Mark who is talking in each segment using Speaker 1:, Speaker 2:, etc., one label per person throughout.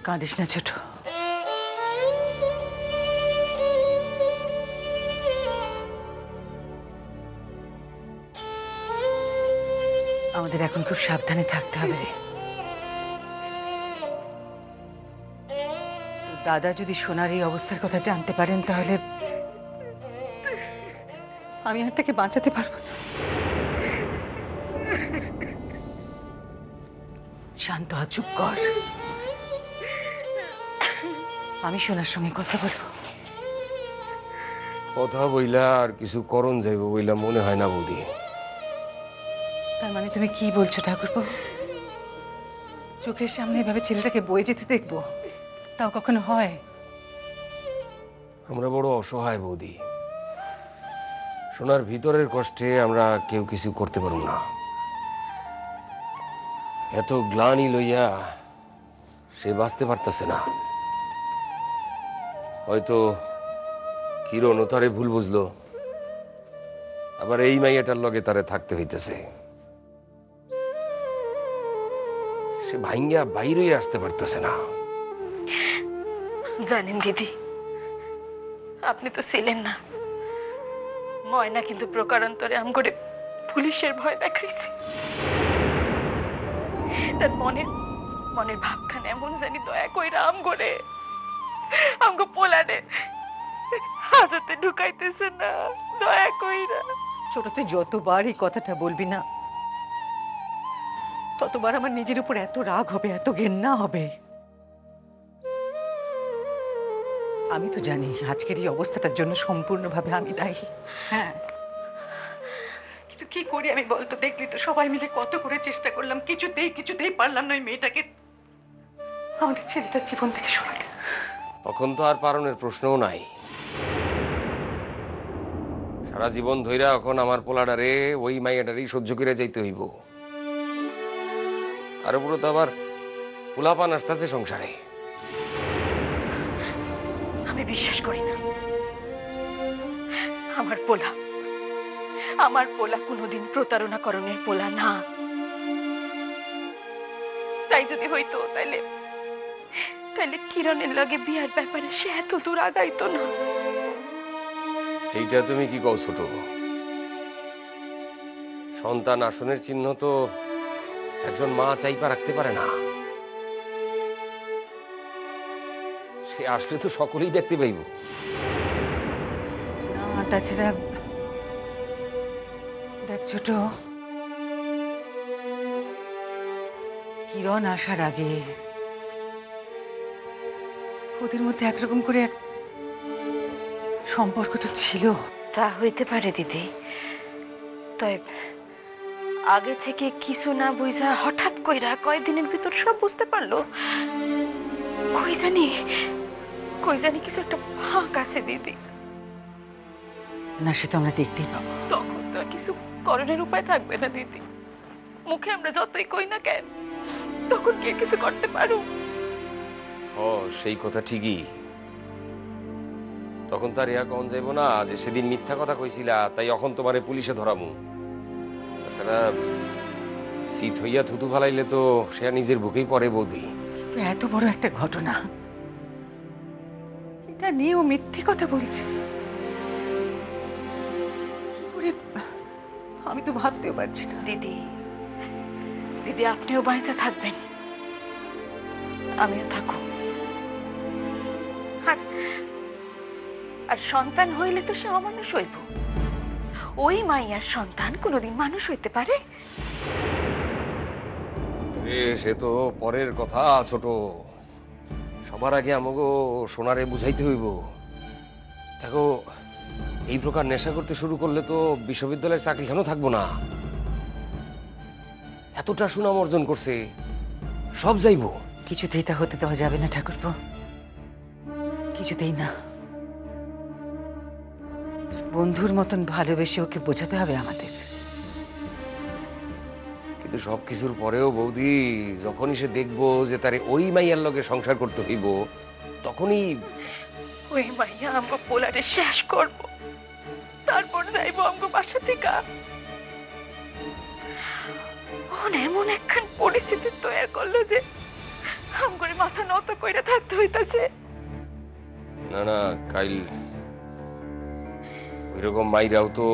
Speaker 1: কাঁদিস না ছোট, আমাদের এখন খুব সাবধানে থাকতে হবে রে। তোর দাদা যদি সোনার এই অবস্থার কথা জানতে পারেন তাহলে আমি আর তাকে বাঁচাতে পারবো না। শান্ত হ, চুপ কর, আমি সোনার সঙ্গে কথা বলবো।
Speaker 2: কথা বইলা আর কিছু করণ যাইব বইলা মনে হয় না বৌদি।
Speaker 1: তার মানে তুমি কি বলছো ঠাকুরপো? চোখের সামনে এভাবে ছেলেটাকে বয়ে যেতে দেখবো, তাও কখনো হয়?
Speaker 2: আমরা বড় অসহায় বৌদি, সোনার ভিতরের কষ্টে আমরা কেউ কিছু করতে পারব না। এত গ্লানি লইয়া সে বাঁচতে পারতেছে না। হয়তো কিরণও তারে ভুল বুঝলো, আবার এই মাইয়াটার লগে তারে থাকতে হইতেছে। সে ভাইঙ্গা বাইরে আসতে পারতেছে না।
Speaker 3: জানেন দিদি, আপনি তো ছিলেন না, ময়না কিন্তু প্রকারান্তরে আম করে পুলিশের ভয় দেখাইছে। তার মনের ভাবখান এমন জানি দয়া কইরা আম করে আমগো পোলারে হাজতে ঢুকাইতেছে না, দয়া কইরা।
Speaker 1: ছোট, তুই যতবার এই কথাটা বলবি না ততবার আমার নিজের উপর এত রাগ হবে, এত ঘেন্না হবে। আমি তো জানি আজকের এই অবস্থাটার জন্য সম্পূর্ণভাবে আমি দায়ী। হ্যাঁ, কিন্তু কি করি আমি বলতো? দেখলি তো সবাই মিলে কত করে চেষ্টা করলাম, কিছুতেই পারলাম না ওই মেয়েটাকে আমাদের ছেলেটার জীবন থেকে সরাতে।
Speaker 2: তখন তো আর পারণের প্রশ্নও নাই। সারা জীবন ধইরা এখন আমার পোলাডারে ওই মাইয়াটারই সহ্য করে যাইতে হইব। তার উপরে তো আবার পোলাপান আসতেছে সংসারে।
Speaker 3: আমি বিশ্বাস করি না আমার পোলা কোনোদিন প্রতারণা করণের পোলা না। তাই যদি হইতো তাইলে কিরণের লগে বিয়ার ব্যাপারে সে এত দূর আগাইতো না।
Speaker 2: এইটা তুমি কি কও ছোট? সন্তান আসনের চিহ্ন তো একজন মা চাইপা রাখতে পারে না। সে আসলে তো সকলেই দেখতে পাইব।
Speaker 1: না, তাছাড়া দেখ ছোট, কিরণ আসার আগে ওদের মধ্যে একরকম করে এক সম্পর্ক তো ছিল।
Speaker 3: তা হইতে পারে দিদি, তাই আগে থেকে কিছু না বুঝা হঠাৎ কইরা কয়েকদিনের ভিতর সব বুঝতে পারলো। কই জানি কিছু একটা ফাঁক আছে দিদি।
Speaker 1: না, সে তো আমরা দেখতেই পাবো।
Speaker 3: তখন তো আর কিছু করণের উপায় থাকবে না দিদি। মুখে আমরা যতই কই না কেন, তখন কি কিছু করতে পারো?
Speaker 2: সেই কথা ঠিকই। তখন তার ইয়া কন যাইব না যে সেদিন মিথ্যা কথা কইছিলা, তাই এখন তোমারে পুলিশে ধরামু। তাছাড়া শীত হইয়া থুতু ফালাইলে তো সে নিজের বুকেই পড়ে বৌদি।
Speaker 1: কিন্তু এত বড় একটা ঘটনা, এটা নিয়েও মিথ্যে কথা বলছে কি করে? আমি তো ভাবতেও পারছি না।
Speaker 3: দিদি আপনিও বাইচা থাকবেন, আমিও থাকো। আর সন্তান হইলে তো সে অমানুষ হইব। ওই মাইয়ার সন্তান কোনোদিন মানুষ হইতে পারে?
Speaker 2: সে তো পরের কথা ছোট। সবার আগে আমাকে সোনারে বুঝাইতে হইব। দেখো, এই প্রকার নেশা করতে শুরু করলে তো বিশ্ববিদ্যালয়ের চাকরি কেন থাকবো না? এতটা সুনাম অর্জন করছে, সব যাইব।
Speaker 1: কিছুতেই তা হতে দেওয়া যাবে না ঠাকুরপো, কিছুতেই না। বন্ধুর মতন ভালোবেসে ওকে বোঝাতে হবে আমাদের।
Speaker 2: কিন্তু সবকিছুর পরেও বৌদি, যখনই সে দেখবো যে তারে ওই মাইয়ার লগে সংসার করতে হইব, তখনই
Speaker 3: ওই মাইয়া আমগো পোলারে শেষ করব, তারপর যাইব আমগো বাসা থেকে। এমন একখান পরিস্থিতি তৈরি করলো যে হাম করে মাথা নত কইরা থাকতে হইতাছে।
Speaker 2: না না, কাইল ওইরকম মাইরাও তো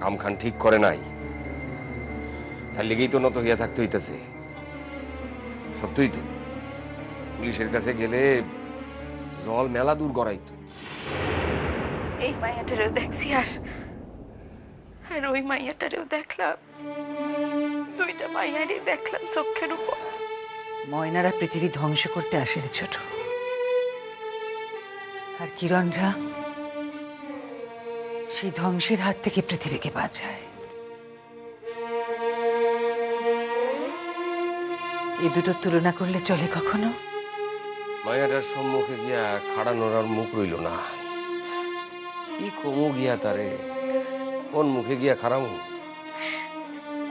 Speaker 2: কাম খান ঠিক করে নাই, তার লেগেই তো নত হইয়া থাকতে হইতাছে। সত্যই তো, পুলিশের কাছে গেলে জল মেলা দূর গড়াইতো।
Speaker 3: এই মাইয়াটারেও দেখছি আর আর ওই মাইয়াটারেও দেখলাম, দুইটা মাইয়ারই দেখলাম চোখের উপর।
Speaker 1: ময়নারা পৃথিবী ধ্বংস করতে আসে রে ছোট, আর কিরণরা সেই ধ্বংসের হাত থেকে পৃথিবীকে বাঁচায়। এই দুটোর তুলনা করলে চলে কখনো?
Speaker 2: মায়াটার সম্মুখে গিয়া খাড়ানোর আর মুখ রইল না। কি কমু গিয়া তারে, কোন মুখে গিয়া খাড়ামু?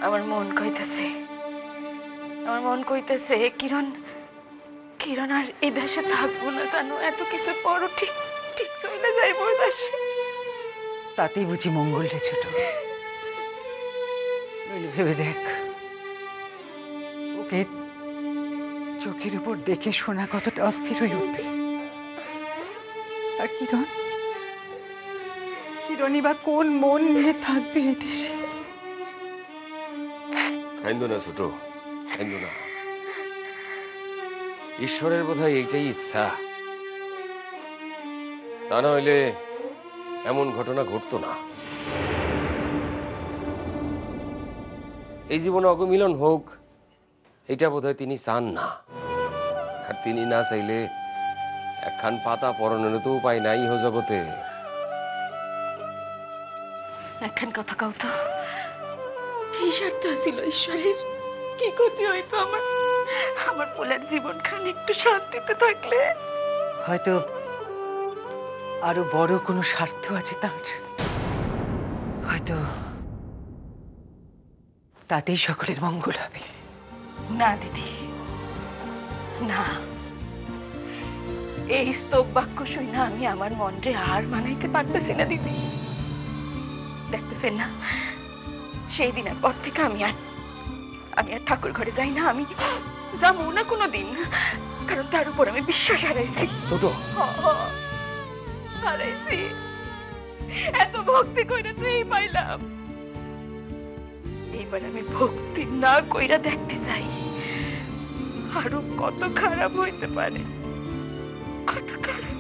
Speaker 3: আমার মন কইতেছে, আমার মন কইতেছে কিরণ, কিরণ আর এই দেশে থাকবো না জানো, এত কিছু পরও ঠিক ঠিক চলে যাইবো ওই দেশে।
Speaker 1: তাতেই বুঝি মঙ্গল রে ছোট। নইলে ভেবে দেখ, ওকে চোখের উপর দেখে শোনা কতটা অস্থির হয়ে উঠবে। আর কিরণ, কিরণই বা কোন মন নিয়ে থাকবে এই দেশে?
Speaker 2: খাইন্দ না ছোট, খাইন্দ না। ঈশ্বরের বোধহয় এইটাই ইচ্ছা, তা না হইলে এমন ঘটনা ঘটতো না। এই জীবনে অগমিলন হোক, এটা বোধহয় তিনি চান না। আর তিনি না চাইলে একখান পাতা পরনের তো উপায় নাই হো জগতে।
Speaker 3: একখান কথা কাউ তো, কি স্বার্থ ছিল ঈশ্বরের? কি ক্ষতি হইতো আমার, আমার পোলার জীবন খান একটু শান্তিতে থাকলে?
Speaker 1: হয়তো আরো বড় কোনো স্বার্থ আছে তার, হয়তো তাতেই সকলের মঙ্গল হবে।
Speaker 3: না দিদি, না, এই স্তব বাক্য শুই না আমি আমার মনরে আর মানাইতে পারতেছি না দিদি। দেখতেছেন না, সেই দিনের পর থেকে আমি আর ঠাকুর ঘরে যাই না, আমি যাবো না কোনো দিন, কারণ তার উপর আমি বিশ্বাস হারাইছি।
Speaker 2: ছোট,
Speaker 3: হারাইছি, এত ভক্তি কইরা তো এই পাইলাম, এইবার আমি ভক্তি না কইরা দেখতে চাই আরো কত খারাপ হইতে পারে, কত খারাপ।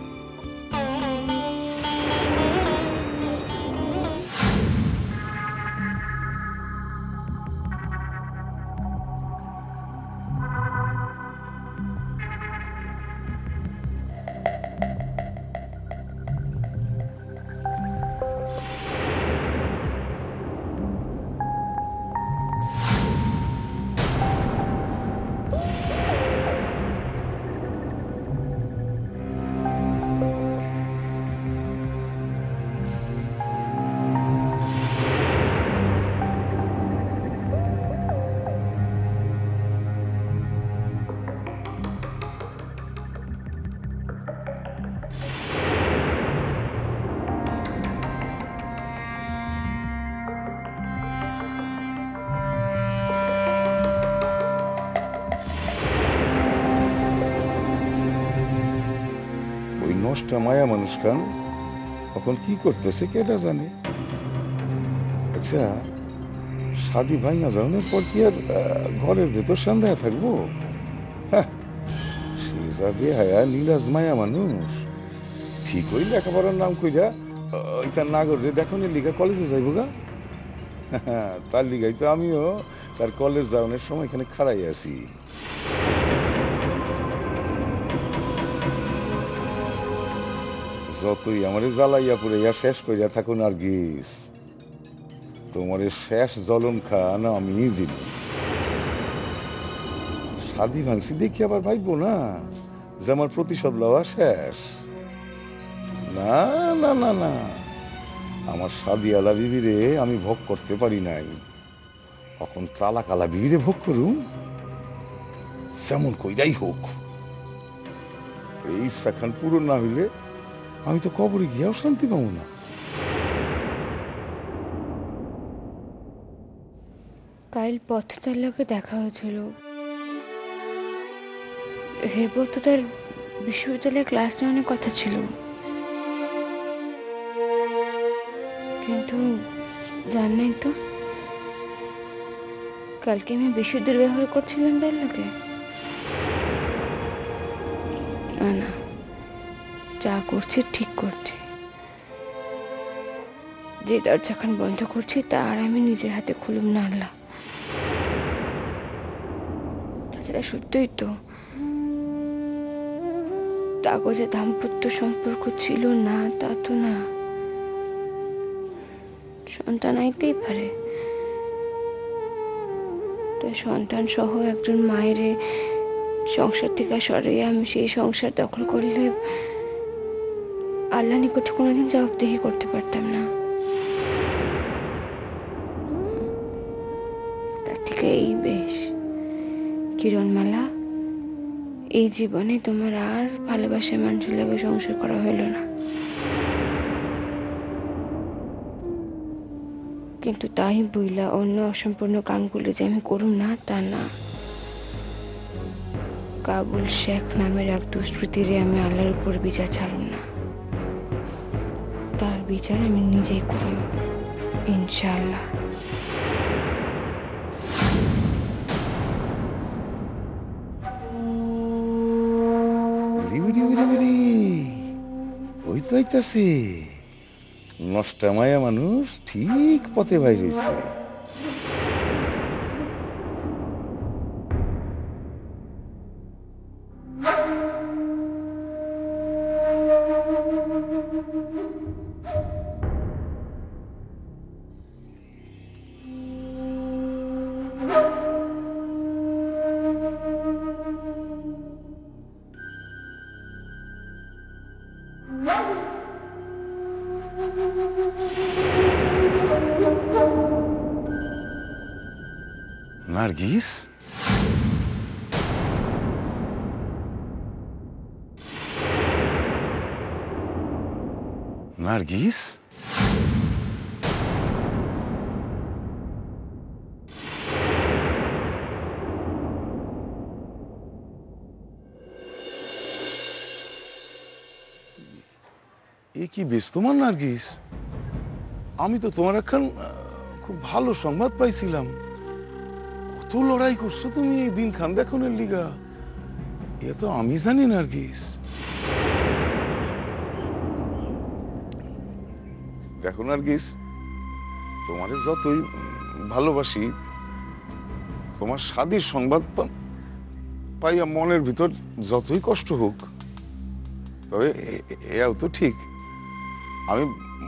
Speaker 4: নষ্ট মায়া মানুষ কান এখন কি করতেছে কেটা জানে। আচ্ছা, শাদি ভাইয়া যাওয়ার পর কি আর ঘরের ভেতর সন্দেহ থাকবো? হ্যাঁ, সে যাবে হায়া নীলাজ মায়া মানুষ, ঠিক ওই লেখাপড়ার নাম কইরা ওই তার নাগরে দেখো লিগা কলেজে যাইব গা। তার লিগাই তো আমিও তার কলেজ যাওয়ানোর সময় এখানে খাড়াই আছি। যতই আমারে জ্বালাইয়া পুড়াইয়া শেষ করিয়া থাকুন আর গিস, তোমার শেষ জলম খান আমি দিল। শাদি ভাঙছি দেখি আবার ভাইবো না যে আমার প্রতিশোধ লওয়া শেষ। না না না না, আমার শাদিয়ালা বিবিরে আমি ভোগ করতে পারি নাই, এখন তালাকালা বিবিরে ভোগ করুন, যেমন কইরাই হোক। এই ইচ্ছা খান পূরণ না হইলে আমি তো কবরে গিয়াও শান্তি পাবো না।
Speaker 5: কাল পথ তার লোকে দেখা হয়েছিল,
Speaker 3: এরপর তো তার বিশ্ববিদ্যালয়ে ক্লাস নেওয়ার কথা ছিল, কিন্তু জান নাই তো কালকে আমি বেশি দুর্ব্যবহার করছিলাম বেল্লাকে। না না, যা করছে ঠিক করছে। যে দরজাখান বন্ধ করছি তা আর আমি নিজের হাতে খুলুম না আল্লাহ। তাছাড়া সত্যই তো কাগজে দাম্পত্য সম্পর্ক ছিল না তা তো না। সন্তান আইতেই পারে, তাই সন্তান সহ একজন মায়ের সংসার থেকে সরিয়ে আমি সেই সংসার দখল করলে আল্লাহ নিকটে কোনোদিন জবাবদিহি করতে পারতাম না। তার থেকে এই বেশ। কিরণমালা, এই জীবনে তোমার আর ভালোবাসার মানুষের লাগে সংসার করা হইল না, কিন্তু তাই বইলা অন্য অসম্পূর্ণ কামগুলো যে আমি করুম না তা না। কাবুল শেখ নামের এক দুষ্কৃতীরে আমি আল্লাহর উপর বিচার ছাড়ুম না, তার বিচার আমি নিজেই করুম ইনশাআল্লাহ।
Speaker 4: ওই তো আইতাছে নষ্টা মায়া মানুষ, ঠিক পথে বাইরেছে। নার্গিস, নার্গিস, এ কি বেশ তোমার নার্গিস? আমি তো তোমার একখান খুব ভালো সংবাদ পাইছিলাম। কত লড়াই করছো তুমি এই দিন খান দেখনের লিগা, এ তো আমি জানি নার্গিস। দেখো নার্গিস, তোমারে যতই ভালোবাসি, তোমার শাদীর সংবাদ পাইয়া মনের ভিতর যতই কষ্ট হোক, তবে এও তো ঠিক আমি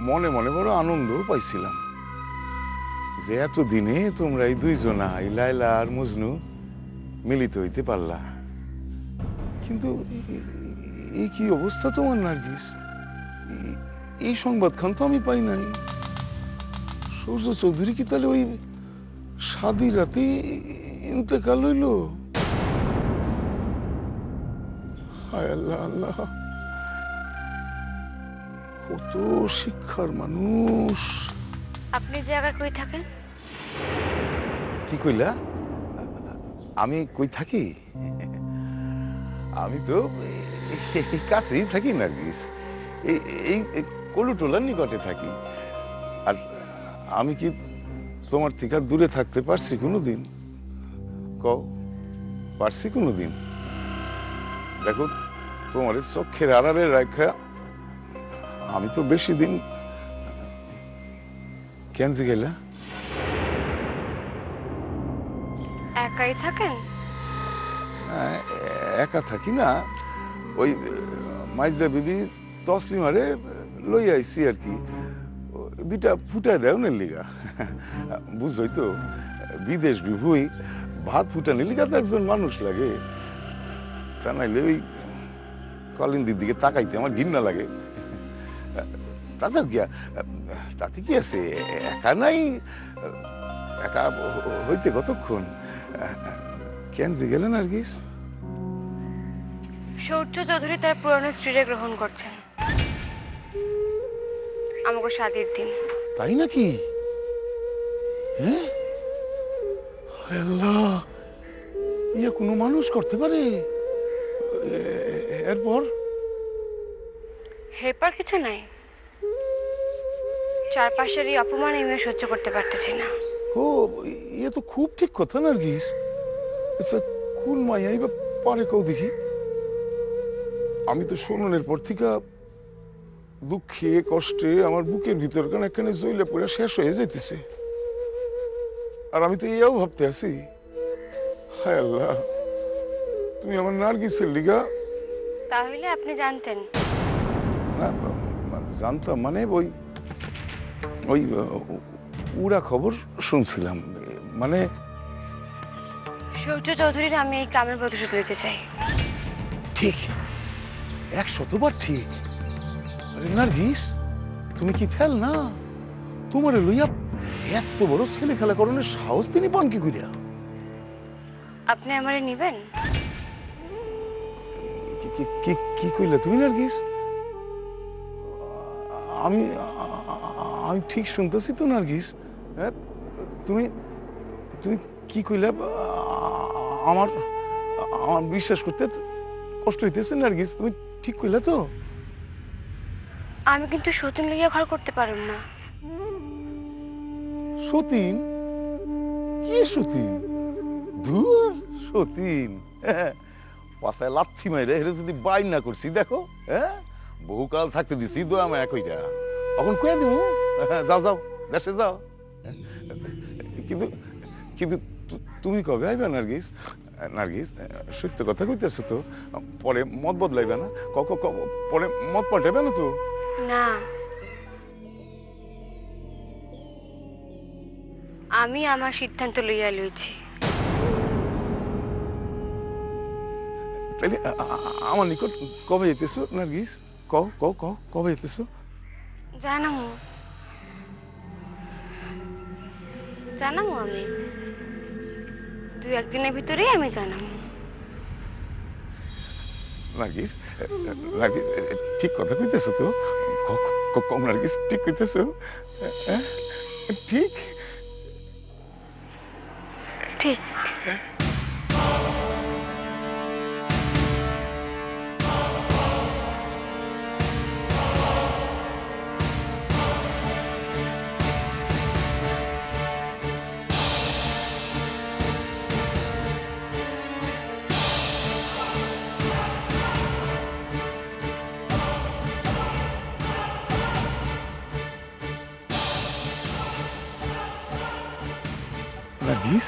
Speaker 4: মনে মনে বড় আনন্দও পাইছিলাম যে এত দিনে তোমরা এই দুইজনা, এই লায়লা আর মজনু মিলিত হইতে পারলা। কিন্তু এই কি অবস্থা তোমার নার্গিস? এই সংবাদ খান তো আমি পাই নাই। সূর্য চৌধুরী কি তাহলে ওই শাদীর রাতে ইন্তেকাল হইল? হায় আল্লাহ, আল্লাহ, কত শিক্ষার মানুষ।
Speaker 3: আপনি জায়গা কই থাকেন?
Speaker 4: কি কইলা? আমি কই থাকি? আমি তো কাছেই থাকি নার্গিস, এই কলুটোলার নিকটে থাকি। আর আমি কি তোমার থেকে দূরে থাকতে পারছি কোনোদিন? কও, পারছি কোনোদিন? দেখো, তোমার চোখের আড়ালে রাখা আমি তো বেশি দিন কেন যে গেলা?
Speaker 3: একাই থাকেন?
Speaker 4: একা থাকি না, ওই মাইজা বিবি তসলিমারে লই আইছি আর কি, দুইটা ফুটায় দেও না লিগা। বুঝই তো, বিদেশ বিভুই ভাত ফুটানোর লিগা তো একজন মানুষ লাগে, তা নাইলে ওই কলিন্দির দিকে তাকাইতে আমার ঘৃণা লাগে। তাছাড়া গিয়া তাতে কি আছে, একা নাই, একা হইতে কতক্ষণ। কেন যে গেলেন নার্গিস?
Speaker 3: সূর্য চৌধুরী তার পুরনো স্ত্রীরে গ্রহণ করছেন আমাকে শাদীর দিন।
Speaker 4: তাই নাকি? হ্যাঁ, আল্লাহ, ইয়া কোনো মানুষ করতে পারে? এরপর
Speaker 5: এরপর কিছু নাই, চারপাশের এই অপমান আমি আর সহ্য করতে পারতেছি না।
Speaker 4: ও এ তো খুব ঠিক কথা নার্গিস। আচ্ছা কোন মাইয়াই বা পারে কেউ দেখি। আমি তো শোনানোর পর থেকে দুঃখে কষ্টে আমার বুকের ভিতর কান একখানে জইলে পড়ে শেষ হয়ে যাইতেছে। আর আমি তো এও ভাবতে আছি, হায় আল্লাহ, তুমি আমার নার্গিসের লিগা।
Speaker 5: তাহলে আপনি জানতেন?
Speaker 4: না মানে জানতাম, মানে ওই ওই উড়া খবর শুনছিলাম। মানে
Speaker 5: সূর্য চৌধুরীর আমি এই কামের প্রতিশোধ নিতে চাই।
Speaker 4: ঠিক, 100বার ঠিক। আরে নার্গিস, তুমি কি ফেল না? তোমার লইয়া এত বড় ছেলে খেলা করণের সাহস তিনি পান কি করিয়া?
Speaker 5: আপনি আমারে নিবেন?
Speaker 4: কি কইলা তুমি নার্গিস? আমি আমি ঠিক শুনতেছি তো নার্গিস? হ্যাঁ, তুমি তুমি কি কইলা? আমার আমার বিশ্বাস করতে কষ্ট হইতেছে নার্গিস। তুমি ঠিক কইলা তো?
Speaker 5: আমি কিন্তু সতীন লইয়া ঘর করতে পারব না।
Speaker 4: সতীন? কি সতীন? ধুর সতীন, পাশায় লাথি মাইরে হেরে যদি বাইর না করছি দেখো, হ্যাঁ বহুকাল থাকতে দিছি দোয়া মায়া কইরা, এখন কয়ে দিব যাও যাও দেশে যাও। কিন্তু কিন্তু তুমি কবে আইবা নার্গিস? নার্গিস সত্য কথা কইতেছো তো? পরে মত বদলাইবে না? পরে মত পাল্টাইবে না তো?
Speaker 5: না, আমি আমার সিদ্ধান্ত লইয়া লইছি।
Speaker 4: তাহলে আমার নিকট কবে যেতেছো নার্গিস? কও কও কও কবে যেতেছো?
Speaker 5: জানামু জানামু আমি 2-1 দিনের ভিতরেই আমি জানামু।
Speaker 4: নার্গিস, নার্গিস ঠিক কথা কইতেছো তো? কম নার্গিস ঠিক কইতেছো? ঠিক
Speaker 5: ঠিক।
Speaker 4: নার্গিস